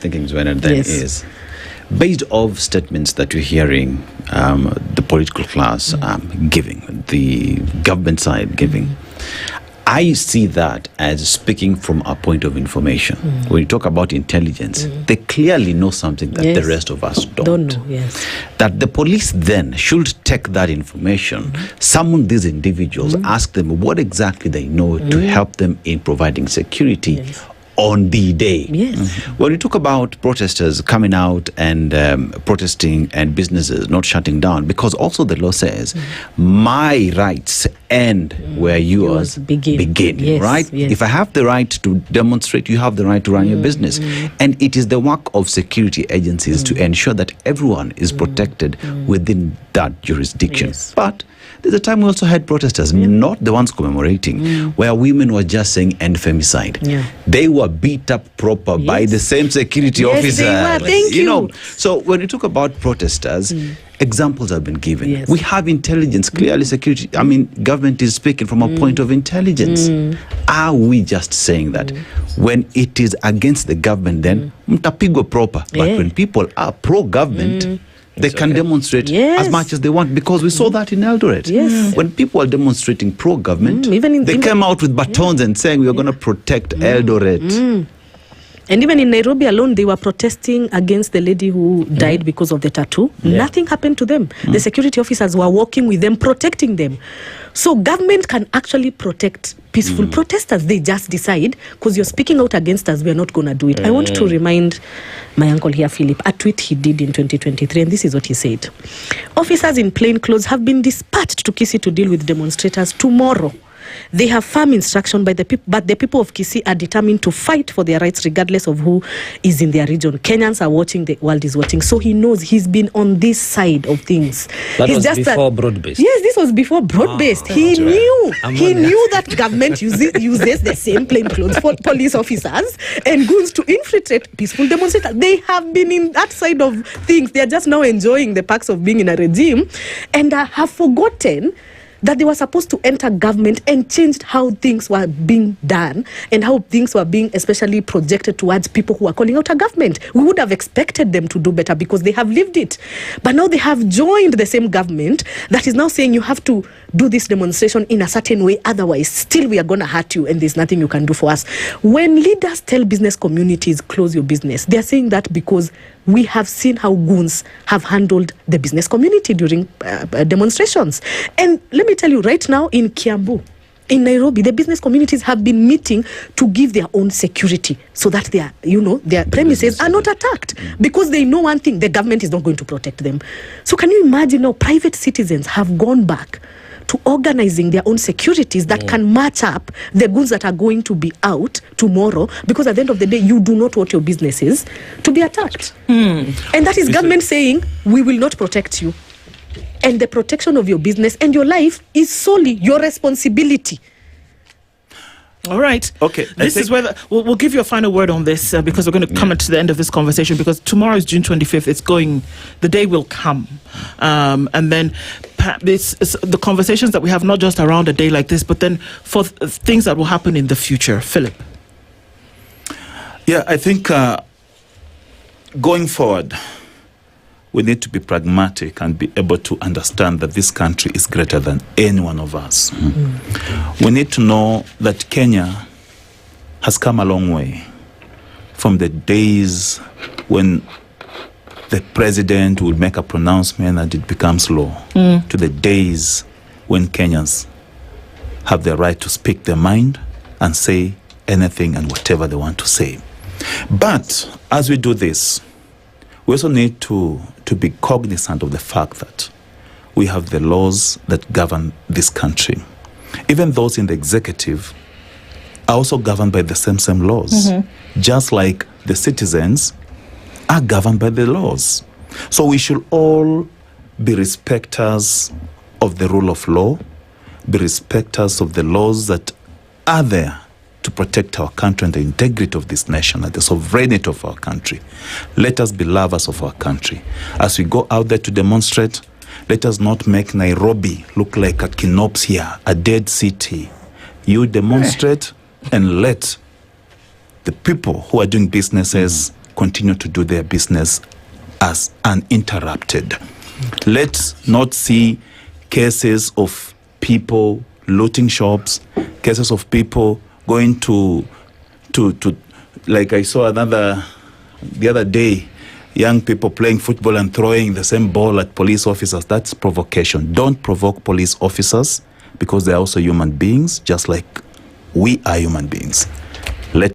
thinking, Zuena, then is, based off statements that we're hearing, the political class giving, the government side giving, I see that as speaking from a point of information. When you talk about intelligence, they clearly know something that the rest of us don't know. That the police then should take that information, summon these individuals, ask them what exactly they know to help them in providing security on the day. When you talk about protesters coming out and protesting and businesses not shutting down, because also the law says my rights end where yours begin, right? If I have the right to demonstrate, you have the right to run your business. And it is the work of security agencies to ensure that everyone is protected within that jurisdiction. But there's a time we also had protesters, not the ones commemorating, where women were just saying end femicide. They were beat up proper by the same security officers. They were. Thank you. Know, so when you talk about protesters, examples have been given. We have intelligence, clearly security. I mean, government is speaking from a point of intelligence. Are we just saying that when it is against the government, then mtapigwa proper? But when people are pro-government, they can demonstrate as much as they want, because we saw that in Eldoret. When people are demonstrating pro-government, they came out with batons and saying, we are going to protect Eldoret. And even in Nairobi alone, they were protesting against the lady who died because of the tattoo. Nothing happened to them. The security officers were walking with them, protecting them. So government can actually protect peaceful protesters. They just decide, because you're speaking out against us, we're not going to do it. I want to remind my uncle here, Philip, a tweet he did in 2023, and this is what he said. Officers in plain clothes have been dispatched to Kisii to deal with demonstrators tomorrow. They have firm instruction by the people, but the people of Kisii are determined to fight for their rights regardless of who is in their region. Kenyans are watching, the world is watching. So he knows he's been on this side of things. That was just before broad-based. Yes, this was before broad-based. He knew that government uses the same plainclothes for police officers and goons to infiltrate peaceful demonstrators. They have been in that side of things. They are just now enjoying the perks of being in a regime and have forgotten that they were supposed to enter government and changed how things were being done and how things were being especially projected towards people who are calling out a government. We would have expected them to do better because they have lived it. But now they have joined the same government that is now saying you have to do this demonstration in a certain way, otherwise still we are going to hurt you and there's nothing you can do for us. When leaders tell business communities close your business, they're saying that because we have seen how goons have handled the business community during demonstrations. And let me tell you, right now in Kiambu, in Nairobi, the business communities have been meeting to give their own security so that their premises are not attacked, because they know one thing: the government is not going to protect them. So can you imagine now private citizens have gone back to organizing their own securities that can match up the goods that are going to be out tomorrow, because at the end of the day, you do not want your businesses to be attacked. And that is government saying, we will not protect you. And the protection of your business and your life is solely your responsibility. All right. Okay. This is where we'll give you a final word on this because we're going to come to the end of this conversation, because tomorrow is June 25th. The day will come. And then it's the conversations that we have, not just around a day like this, but then for things that will happen in the future. Philip. Yeah, I think going forward, we need to be pragmatic and be able to understand that this country is greater than any one of us. We need to know that Kenya has come a long way from the days when the president would make a pronouncement and it becomes law, to the days when Kenyans have the right to speak their mind and say anything and whatever they want to say. But as we do this, we also need to be cognizant of the fact that we have the laws that govern this country. Even those in the executive are also governed by the same laws, just like the citizens are governed by the laws. So we should all be respecters of the rule of law, be respecters of the laws that are there to protect our country and the integrity of this nation and the sovereignty of our country. Let us be lovers of our country. As we go out there to demonstrate, let us not make Nairobi look like a Kinopsia, a dead city. You demonstrate and let the people who are doing businesses continue to do their business as uninterrupted. Let's not see cases of people looting shops, cases of people going to like I saw the other day, young people playing football and throwing the same ball at police officers. That's provocation. Don't provoke police officers, because they are also human beings, just like we are human beings.